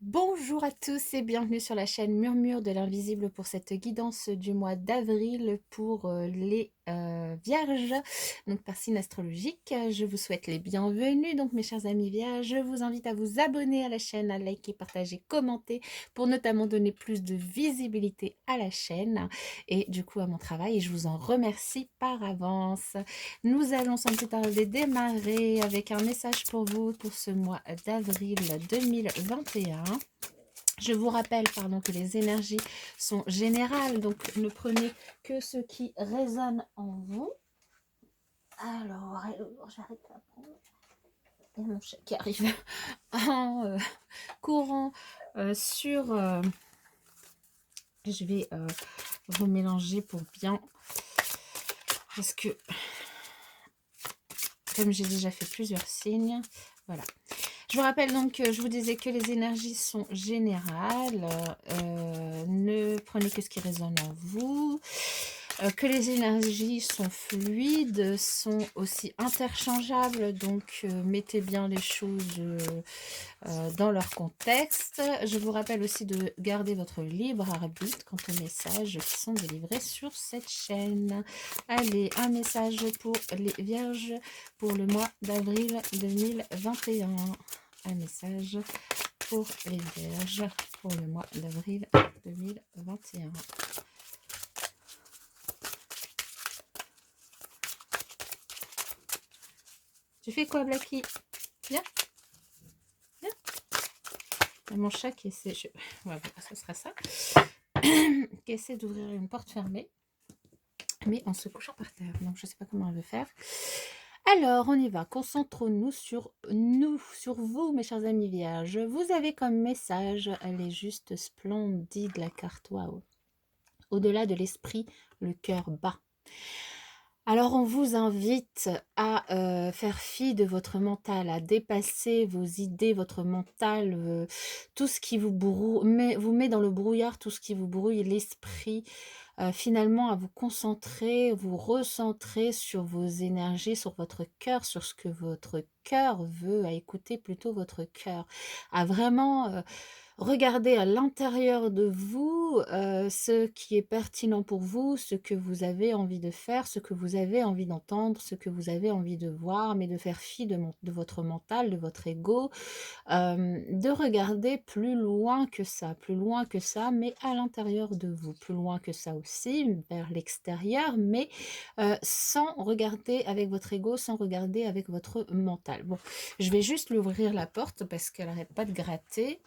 Bonjour à tous et bienvenue sur la chaîne Murmure de l'Invisible pour cette guidance du mois d'avril pour les Vierges, donc par signe astrologique. Je vous souhaite les bienvenus, donc mes chers amis Vierges, je vous invite à vous abonner à la chaîne, à liker, partager, commenter pour notamment donner plus de visibilité à la chaîne et du coup à mon travail et je vous en remercie par avance. Nous allons sans plus tarder démarrer avec un message pour vous pour ce mois d'avril 2021. Je vous rappelle que les énergies sont générales, donc ne prenez que ce qui résonne en vous. Alors, j'arrête la prendre. Il y a mon chat qui arrive en courant sur... je vais remélanger pour bien... Parce que, comme j'ai déjà fait plusieurs signes, voilà. Je vous rappelle donc que je vous disais que les énergies sont générales. Ne prenez que ce qui résonne en vous. Que les énergies sont fluides, sont aussi interchangeables. Donc, mettez bien les choses dans leur contexte. Je vous rappelle aussi de garder votre libre arbitre quant aux messages qui sont délivrés sur cette chaîne. Allez, un message pour les Vierges pour le mois d'avril 2021. Un message pour les Vierges pour le mois d'avril 2021. Tu fais quoi, Blacky? Viens. Viens. Il y a mon chat qui essaie... Voilà, ce sera ça. Qui essaie d'ouvrir une porte fermée. Mais en se couchant par terre. Donc, je ne sais pas comment elle veut faire. Alors, on y va. Concentrons-nous sur nous, sur vous, mes chers amis vierges. Vous avez comme message, elle est juste splendide, la carte. Waouh. Au-delà de l'esprit, le cœur bat. Alors, on vous invite à faire fi de votre mental, à dépasser vos idées, votre mental, tout ce qui vous vous met dans le brouillard, tout ce qui vous brouille l'esprit, finalement à vous concentrer, vous recentrer sur vos énergies, sur votre cœur, sur ce que votre cœur veut, à écouter plutôt votre cœur, à vraiment regarder à l'intérieur de vous ce qui est pertinent pour vous, ce que vous avez envie de faire, ce que vous avez envie d'entendre, ce que vous avez envie de voir, mais de faire fi de votre mental, de votre ego, de regarder plus loin que ça, mais à l'intérieur de vous, plus loin que ça aussi, vers l'extérieur, mais sans regarder avec votre ego, sans regarder avec votre mental. Bon, je vais juste lui ouvrir la porte parce qu'elle n'arrête pas de gratter.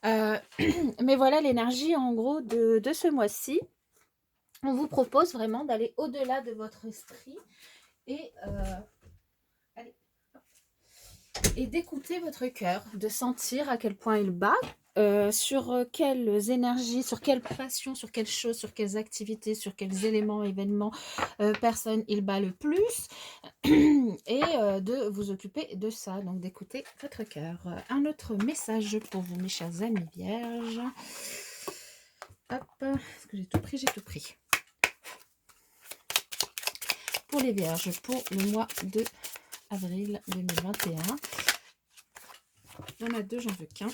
Mais voilà l'énergie en gros de ce mois-ci. On vous propose vraiment d'aller au-delà de votre esprit et d'écouter votre cœur, de sentir à quel point il bat, sur quelles énergies, sur quelles passions, sur quelles choses, sur quelles activités, sur quels éléments, événements, personnes il bat le plus, et de vous occuper de ça, donc d'écouter votre cœur. Un autre message pour vous, mes chers amis vierges. Hop, est-ce que j'ai tout pris? J'ai tout pris. Pour les vierges, pour le mois de avril 2021. Il y en a deux, j'en veux qu'un.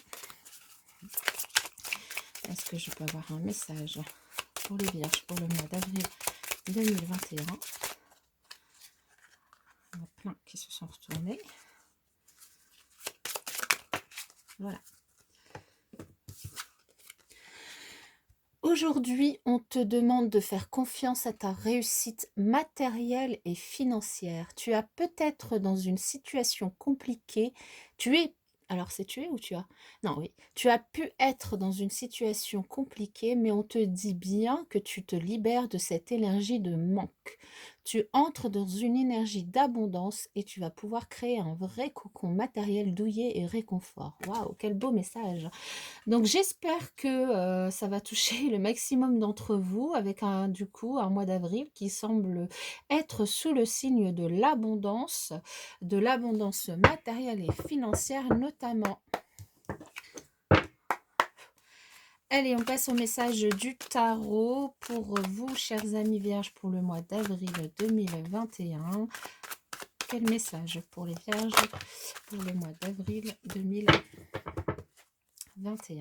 Est-ce que je peux avoir un message pour les vierges pour le mois d'avril 2021? Il y en a plein qui se sont retournés. Voilà. Aujourd'hui, on te demande de faire confiance à ta réussite matérielle et financière. Tu as peut-être dans une situation compliquée, alors c'est tu es ou tu as? Non, oui. Tu as pu être dans une situation compliquée, mais on te dit bien que tu te libères de cette énergie de manque. Tu entres dans une énergie d'abondance et tu vas pouvoir créer un vrai cocon matériel douillet et réconfort. Waouh, quel beau message! Donc j'espère que ça va toucher le maximum d'entre vous avec du coup un mois d'avril qui semble être sous le signe de l'abondance matérielle et financière notamment. Allez, on passe au message du tarot pour vous, chers amis vierges, pour le mois d'avril 2021. Quel message pour les vierges pour le mois d'avril 2021? 2021.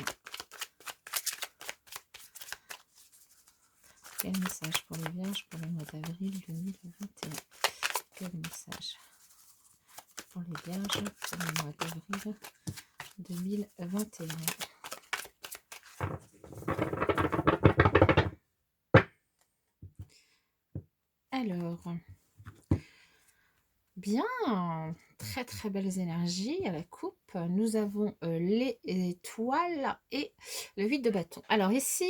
Quel message pour les vierges pour le mois d'avril 2021? Quel message pour les vierges pour le mois d'avril 2021? Alors, bien, très très belles énergies à la coupe. Nous avons les étoiles et le 8 de bâton. Alors ici,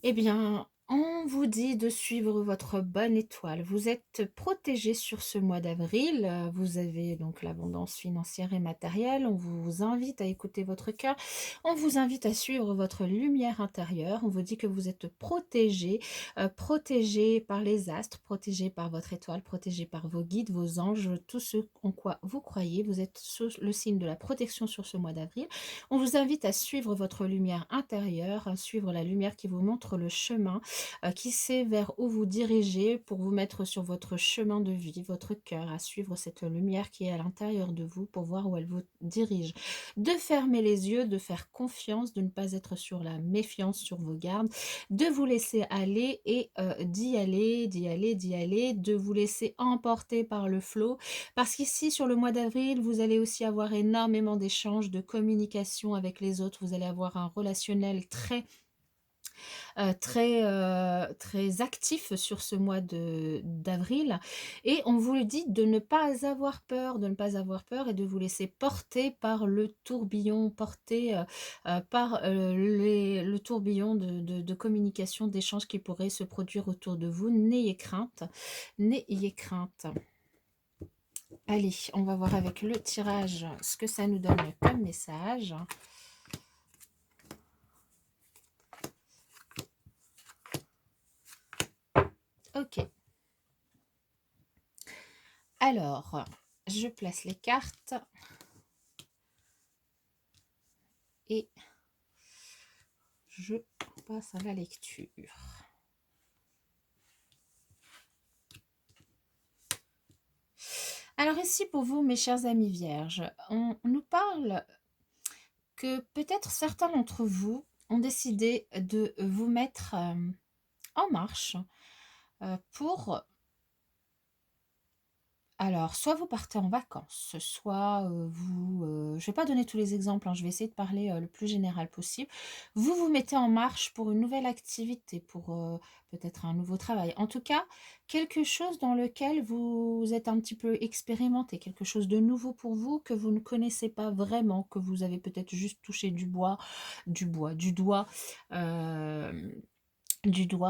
eh bien, on vous dit de suivre votre bonne étoile. Vous êtes protégé sur ce mois d'avril. Vous avez donc l'abondance financière et matérielle. On vous invite à écouter votre cœur. On vous invite à suivre votre lumière intérieure. On vous dit que vous êtes protégé, protégé par les astres, protégé par votre étoile, protégé par vos guides, vos anges, tout ce en quoi vous croyez. Vous êtes sous le signe de la protection sur ce mois d'avril. On vous invite à suivre votre lumière intérieure, à suivre la lumière qui vous montre le chemin, qui sait vers où vous dirigez pour vous mettre sur votre chemin de vie, votre cœur, à suivre cette lumière qui est à l'intérieur de vous pour voir où elle vous dirige. De fermer les yeux, de faire confiance, de ne pas être sur la méfiance, sur vos gardes, de vous laisser aller et d'y aller, d'y aller, d'y aller, de vous laisser emporter par le flot. Parce qu'ici, sur le mois d'avril, vous allez aussi avoir énormément d'échanges, de communication avec les autres. Vous allez avoir un relationnel très actif sur ce mois d'avril. Et on vous le dit de ne pas avoir peur, de ne pas avoir peur et de vous laisser porter par le tourbillon, porter par le tourbillon de communication, d'échanges qui pourraient se produire autour de vous. N'ayez crainte, n'ayez crainte. Allez, on va voir avec le tirage ce que ça nous donne comme message. Ok. Alors, je place les cartes et je passe à la lecture. Alors ici pour vous, mes chers amis vierges, on nous parle que peut-être certains d'entre vous ont décidé de vous mettre en marche pour... Alors, soit vous partez en vacances, soit je ne vais pas donner tous les exemples, hein, je vais essayer de parler le plus général possible. Vous vous mettez en marche pour une nouvelle activité, pour peut-être un nouveau travail. En tout cas, quelque chose dans lequel vous êtes un petit peu expérimenté, quelque chose de nouveau pour vous que vous ne connaissez pas vraiment, que vous avez peut-être juste touché du doigt.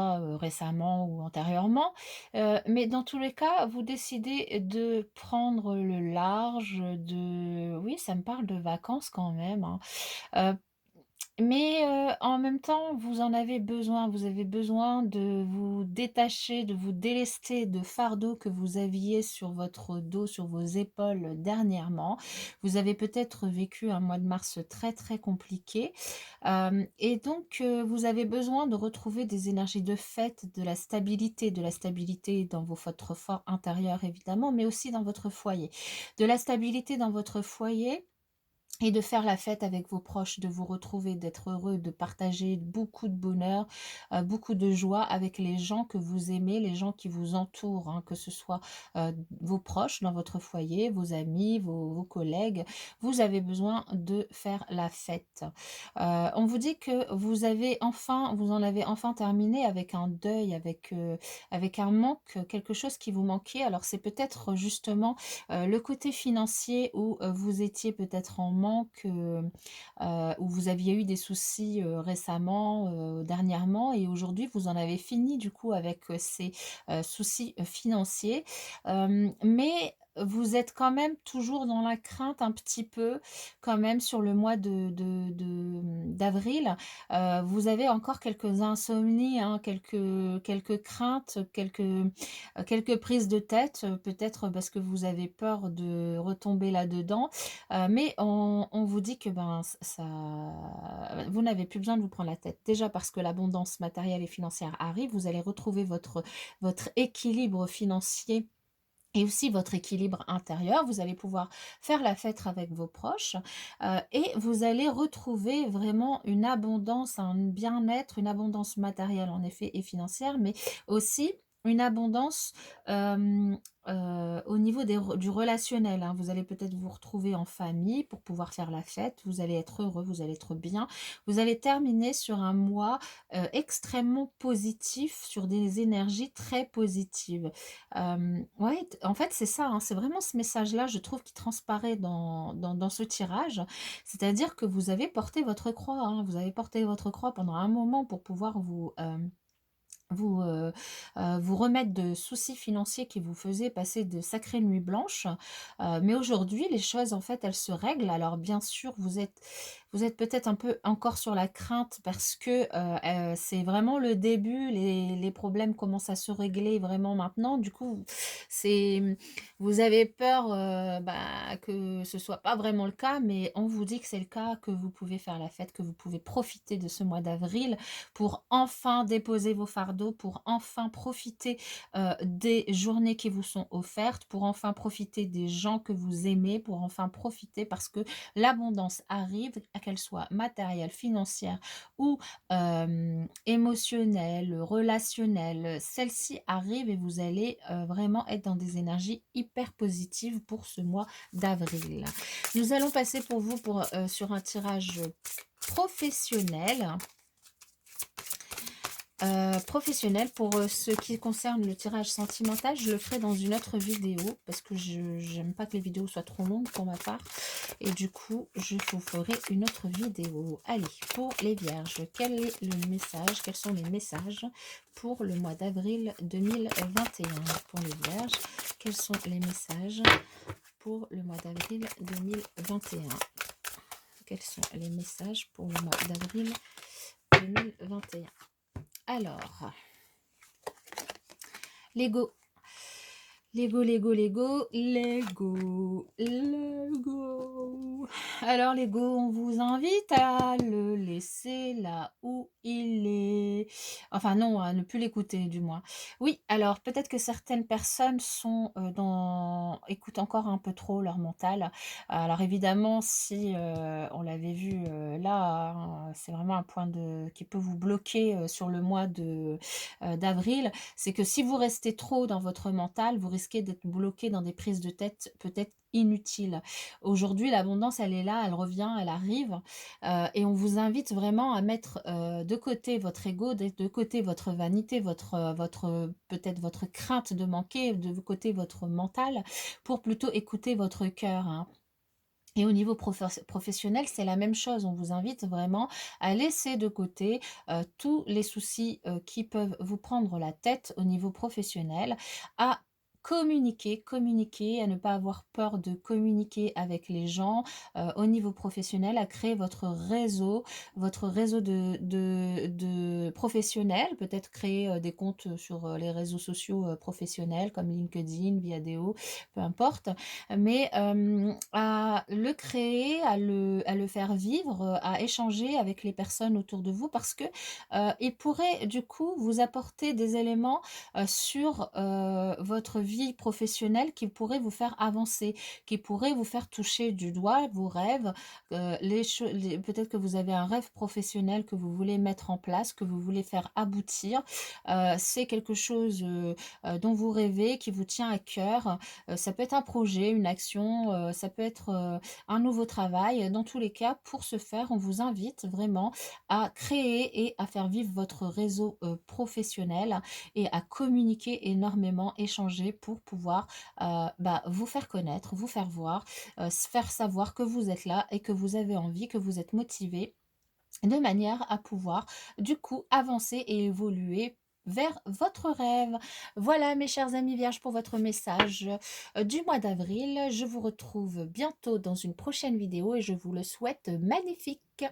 euh, récemment ou antérieurement. Mais dans tous les cas, vous décidez de prendre le large, oui, ça me parle de vacances quand même, hein. Euh, mais en même temps, vous en avez besoin. Vous avez besoin de vous détacher, de vous délester de fardeaux que vous aviez sur votre dos, sur vos épaules dernièrement. Vous avez peut-être vécu un mois de mars très très compliqué. Et donc, vous avez besoin de retrouver des énergies de fête, de la stabilité dans votre fort intérieur évidemment, mais aussi dans votre foyer. De la stabilité dans votre foyer et de faire la fête avec vos proches, de vous retrouver, d'être heureux, de partager beaucoup de bonheur, beaucoup de joie avec les gens que vous aimez, les gens qui vous entourent, hein, que ce soit vos proches dans votre foyer, vos amis, vos collègues. Vous avez besoin de faire la fête. On vous dit que vous en avez enfin terminé avec un deuil, avec un manque, quelque chose qui vous manquait. Alors c'est peut-être justement le côté financier où vous étiez peut-être en manque, où vous aviez eu des soucis récemment, dernièrement, et aujourd'hui vous en avez fini du coup avec ces soucis financiers. Mais vous êtes quand même toujours dans la crainte un petit peu, quand même sur le mois d'avril. Vous avez encore quelques insomnies, hein, quelques craintes, quelques prises de tête, peut-être parce que vous avez peur de retomber là-dedans. Mais on vous dit que vous n'avez plus besoin de vous prendre la tête. Déjà parce que l'abondance matérielle et financière arrive, vous allez retrouver votre équilibre financier et aussi votre équilibre intérieur. Vous allez pouvoir faire la fête avec vos proches, et vous allez retrouver vraiment une abondance, un bien-être, une abondance matérielle en effet et financière, mais aussi une abondance, hem, au niveau du relationnel, hein. Vous allez peut-être vous retrouver en famille pour pouvoir faire la fête. Vous allez être heureux, vous allez être bien. Vous allez terminer sur un mois, extrêmement positif, sur des énergies très positives. Ouais, en fait, c'est ça, hein, c'est vraiment ce message-là, je trouve, qui transparaît dans ce tirage. C'est-à-dire que vous avez porté votre croix, hein, vous avez porté votre croix pendant un moment pour pouvoir vous remettre de soucis financiers qui vous faisaient passer de sacrées nuits blanches, mais aujourd'hui, les choses, en fait, elles se règlent. Alors bien sûr, vous êtes peut-être un peu encore sur la crainte parce que, c'est vraiment le début, les problèmes commencent à se régler vraiment maintenant. Du coup, c'est, vous avez peur, que ce soit pas vraiment le cas, mais on vous dit que c'est le cas, que vous pouvez faire la fête, que vous pouvez profiter de ce mois d'avril pour enfin déposer vos fardeaux, pour enfin profiter, des journées qui vous sont offertes, pour enfin profiter des gens que vous aimez, pour enfin profiter parce que l'abondance arrive, qu'elle soit matérielle, financière ou, émotionnelle, relationnelle. Celle-ci arrive et vous allez, vraiment être dans des énergies hyper positives pour ce mois d'avril. Nous allons passer pour vous sur un tirage professionnel. Professionnel pour, ce qui concerne le tirage sentimental, je le ferai dans une autre vidéo parce que je j'aime pas que les vidéos soient trop longues pour ma part et du coup, je vous ferai une autre vidéo. Allez, pour les vierges, quel est le message? Quels sont les messages pour le mois d'avril 2021? Pour les vierges, quels sont les messages pour le mois d'avril 2021? Quels sont les messages pour le mois d'avril 2021? Alors, Lego. Lego, Lego, Lego, Lego, Lego. Alors Lego, on vous invite à le laisser là où il est. Enfin non, à ne plus l'écouter du moins. Oui, alors peut-être que certaines personnes écoutent encore un peu trop leur mental. Alors évidemment, si on l'avait vu là, hein, c'est vraiment un point qui peut vous bloquer sur le mois d'avril, c'est que si vous restez trop dans votre mental, vous risquez d'être bloqué dans des prises de tête peut-être inutiles. Aujourd'hui, l'abondance, elle est là, elle revient, elle arrive, et on vous invite vraiment à mettre de côté votre ego, de côté votre vanité, peut-être votre crainte de manquer, de côté votre mental, pour plutôt écouter votre cœur, hein. Et au niveau professionnel, c'est la même chose. On vous invite vraiment à laisser de côté tous les soucis qui peuvent vous prendre la tête au niveau professionnel, à communiquer, à ne pas avoir peur de communiquer avec les gens au niveau professionnel, à créer votre réseau de professionnels, peut-être créer des comptes sur les réseaux sociaux professionnels comme LinkedIn, Viadeo, peu importe, mais à le créer, à le faire vivre, à échanger avec les personnes autour de vous parce que, il pourrait du coup vous apporter des éléments, sur, votre vie professionnelle qui pourraient vous faire avancer, qui pourraient vous faire toucher du doigt vos rêves, les peut-être que vous avez un rêve professionnel que vous voulez mettre en place, que vous voulez faire aboutir. C'est quelque chose, dont vous rêvez, qui vous tient à cœur. Ça peut être un projet, une action, ça peut être, un nouveau travail. Dans tous les cas, pour ce faire, on vous invite vraiment à créer et à faire vivre votre réseau, professionnel et à communiquer énormément, échanger pour pouvoir, vous faire connaître, vous faire voir, faire savoir que vous êtes là et que vous avez envie, que vous êtes motivé de manière à pouvoir, du coup, avancer et évoluer vers votre rêve. Voilà, mes chers amis vierges, pour votre message du mois d'avril. Je vous retrouve bientôt dans une prochaine vidéo et je vous le souhaite magnifique.